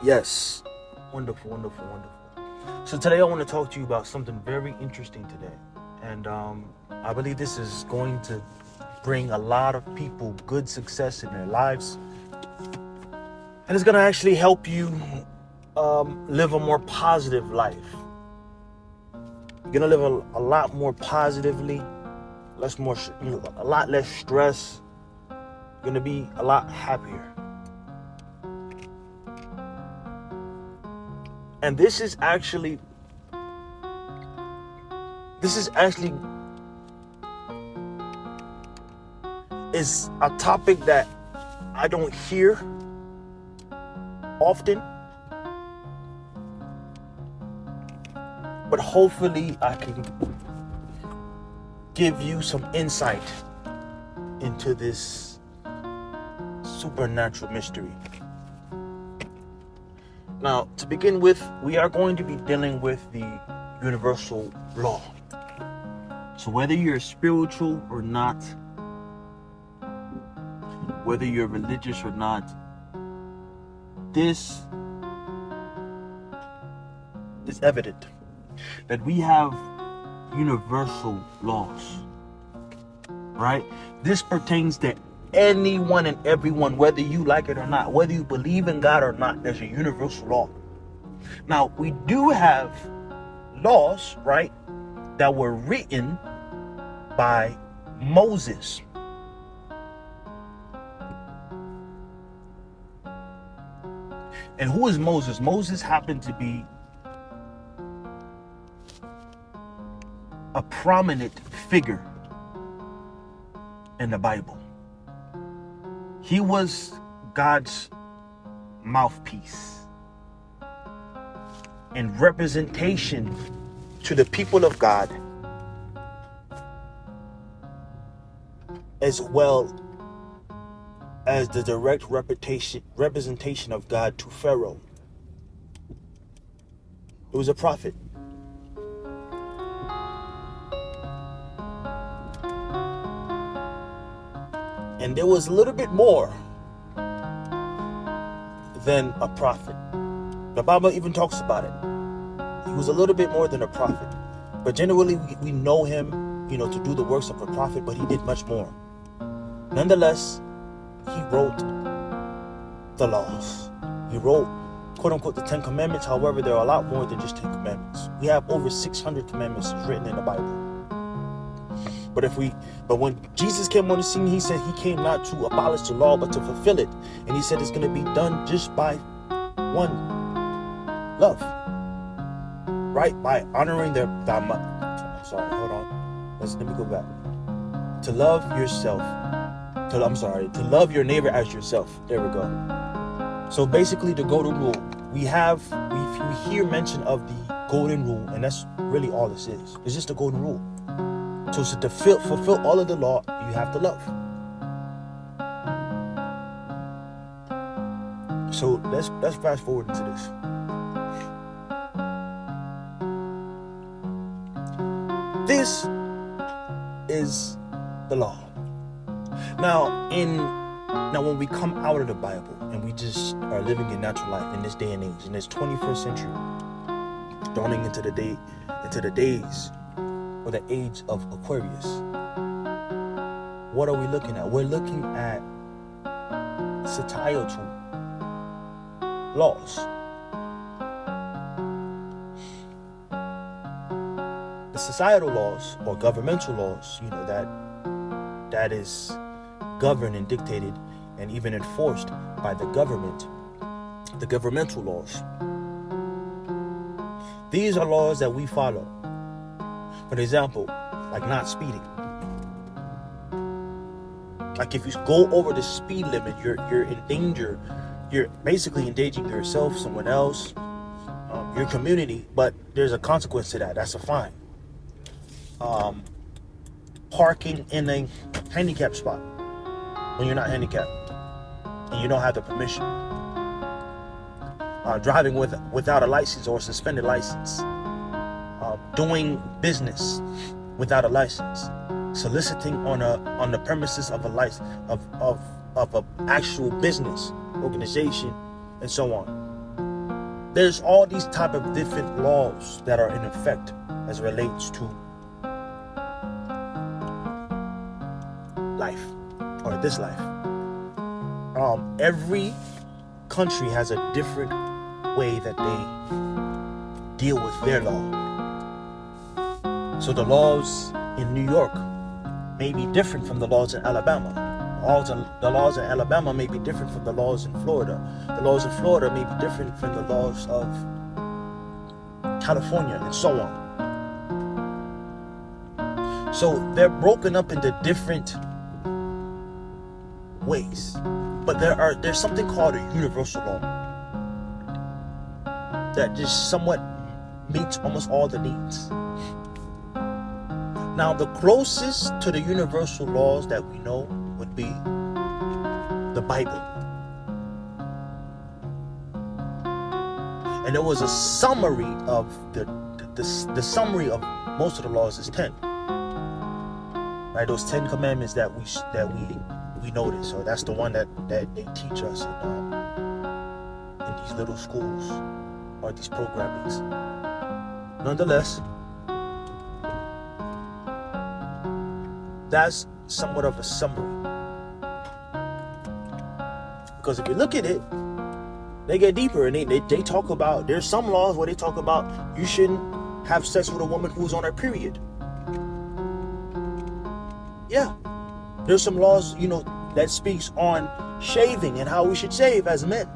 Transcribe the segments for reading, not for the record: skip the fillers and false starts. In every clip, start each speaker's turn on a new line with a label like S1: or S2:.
S1: Yes. Wonderful, wonderful, wonderful. So today I want to talk to you about something very interesting today. And I believe this is going to bring a lot of people good success in their lives. And it's going to actually help you live a more positive life. You're going to live a lot more positively, a lot less stress. You're going to be a lot happier. And this is actually is a topic that I don't hear often, but hopefully I can give you some insight into this supernatural mystery. Now, to begin with, we are going to be dealing with the universal law. So whether you're spiritual or not, whether you're religious or not, this is evident that we have universal laws, right? This pertains to anyone and everyone, whether you like it or not, whether you believe in God or not. There's a universal law. Now, we do have laws, right, that were written by Moses. And who is Moses? Moses happened to be a prominent figure in the Bible. He was God's mouthpiece and representation to the people of God, as well as the direct representation of God to Pharaoh. He was a prophet. And there was a little bit more than a prophet. The Bible even talks about it. He was a little bit more than a prophet. But generally, we know him, to do the works of a prophet, but he did much more. Nonetheless, he wrote the laws. He wrote, quote unquote, the 10 Commandments. However, there are a lot more than just 10 commandments. We have over 600 commandments written in the Bible. But when Jesus came on the scene, he said he came not to abolish the law, but to fulfill it. And he said it's going to be done just by one, love. Right? By honoring let me go back. To love yourself. To love your neighbor as yourself. There we go. So basically, the golden rule. We hear mention of the golden rule, and that's really all this is. It's just the golden rule. So to fulfill all of the law, you have to love. So let's fast forward into this. This is the law. Now when we come out of the Bible and we just are living in natural life in this day and age, in this 21st century, dawning into the days or the age of Aquarius, what are we looking at? We're looking at societal laws. The societal laws or governmental laws, that is governed and dictated and even enforced by the government. The governmental laws. These are laws that we follow. For example, like not speeding. Like if you go over the speed limit, you're in danger. You're basically endangering yourself, someone else, your community. But there's a consequence to that. That's a fine. Parking in a handicapped spot when you're not handicapped and you don't have the permission. Driving without a license or suspended license. Doing business without a license. Soliciting on the premises of a license of a actual business organization and so on. there's all these type of different laws that are in effect as relates to life, or this life. Every country has a different way that they deal with their law. So the laws in New York may be different from the laws in Alabama. The laws in Alabama may be different from the laws in Florida. The laws in Florida may be different from the laws of California, and so on. So they're broken up into different ways. But there's something called a universal law that just somewhat meets almost all the needs. Now, the closest to the universal laws that we know would be the Bible. And there was a summary of the summary of most of the laws is 10. Right, those 10 commandments that we notice. So that's the one that they teach us in these little schools or these programmings. Nonetheless, that's somewhat of a summary. Because if you look at it, they get deeper, and they talk about, there's some laws where they talk about you shouldn't have sex with a woman who's on her period. Yeah. There's some laws, that speaks on shaving and how we should shave as men.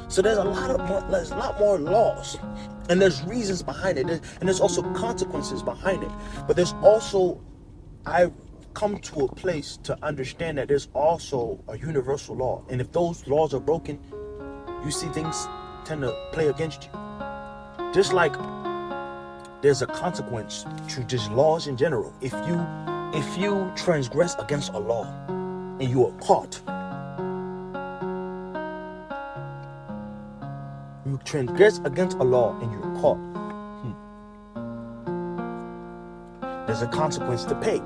S1: So there's a lot more laws, and there's reasons behind it, and there's also consequences behind it. But there's also, I've come to a place to understand that there's also a universal law, and if those laws are broken, you see things tend to play against you. Just like there's a consequence to just laws in general. If you transgress against a law and you are caught, you transgress against a law and you're caught, there's a consequence to pay.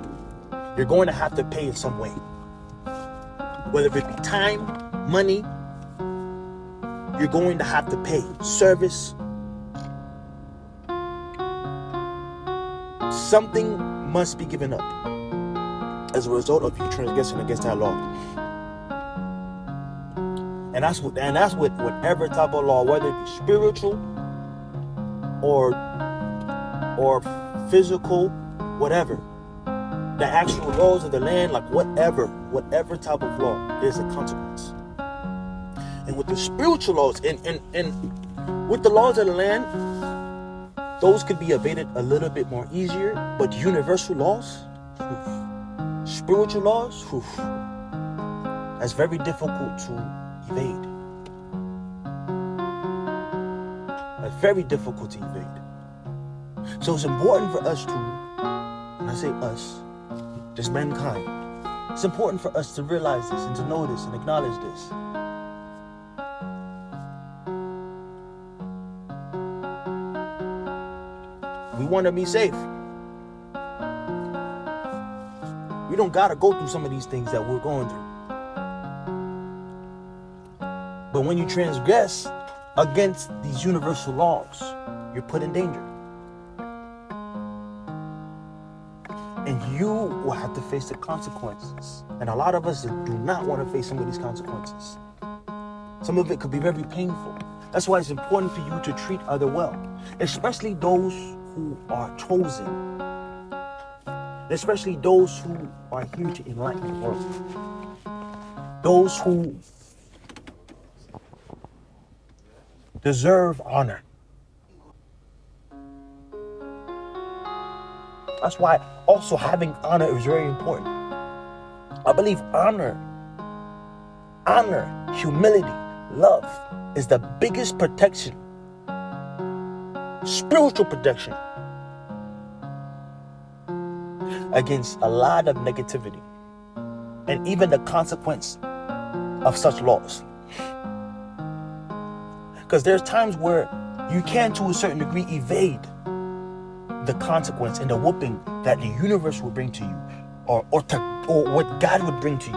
S1: You're going to have to pay in some way. Whether it be time, money, you're going to have to pay. Service. Something must be given up as a result of you transgressing against that law. And that's with whatever type of law, whether it be spiritual or physical, whatever. The actual laws of the land, like whatever type of law, there's a consequence. And with the spiritual laws and with the laws of the land, those could be evaded a little bit more easier, but universal laws, spiritual laws, that's very difficult to evade. That's very difficult to evade. So it's important for us to, when I say us, just mankind, it's important for us to realize this and to know this and acknowledge this. We want to be safe. We don't got to go through some of these things that we're going through. But when you transgress against these universal laws, you're put in danger. And you will have to face the consequences. And a lot of us do not want to face some of these consequences. Some of it could be very painful. That's why it's important for you to treat others well, especially those who are chosen, especially those who are here to enlighten the world, those who deserve honor. That's why also having honor is very important. I believe honor, humility, love is the biggest protection, spiritual protection against a lot of negativity and even the consequence of such laws. Because there's times where you can, to a certain degree, evade the consequence and the whooping that the universe will bring to you, or what God would bring to you.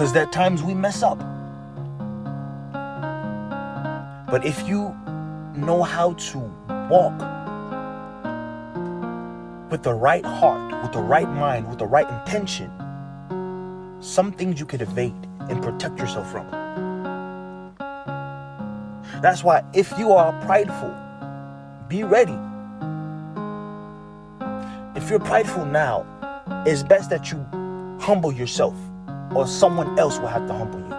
S1: Because there are times we mess up. But if you know how to walk with the right heart, with the right mind, with the right intention, some things you could evade and protect yourself from. That's why if you are prideful, be ready. If you're prideful now, it's best that you humble yourself, or someone else will have to humble you.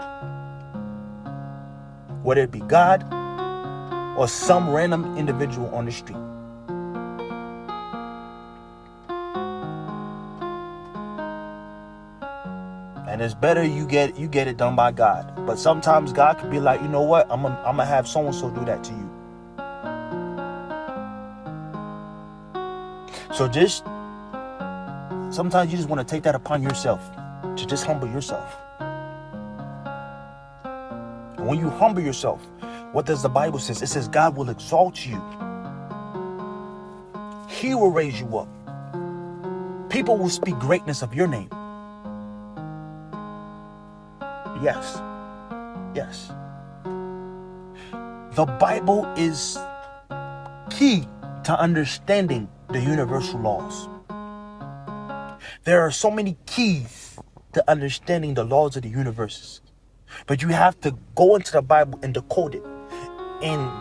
S1: Whether it be God or some random individual on the street. And it's better you get it done by God. But sometimes God could be like, you know what? I'm gonna have so-and-so do that to you. So just sometimes you just want to take that upon yourself, to just humble yourself. And when you humble yourself, what does the Bible say? It says God will exalt you. He will raise you up. People will speak greatness of your name. Yes. Yes. The Bible is key to understanding the universal laws. There are so many keys to understanding the laws of the universe. But you have to go into the Bible and decode it and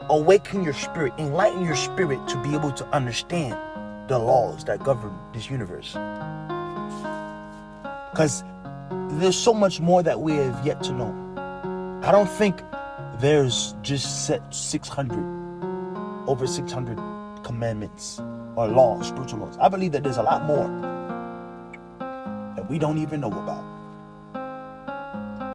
S1: awaken your spirit, enlighten your spirit to be able to understand the laws that govern this universe. Because there's so much more that we have yet to know. I don't think there's just set over 600 commandments or laws, spiritual laws. I believe that there's a lot more that we don't even know about.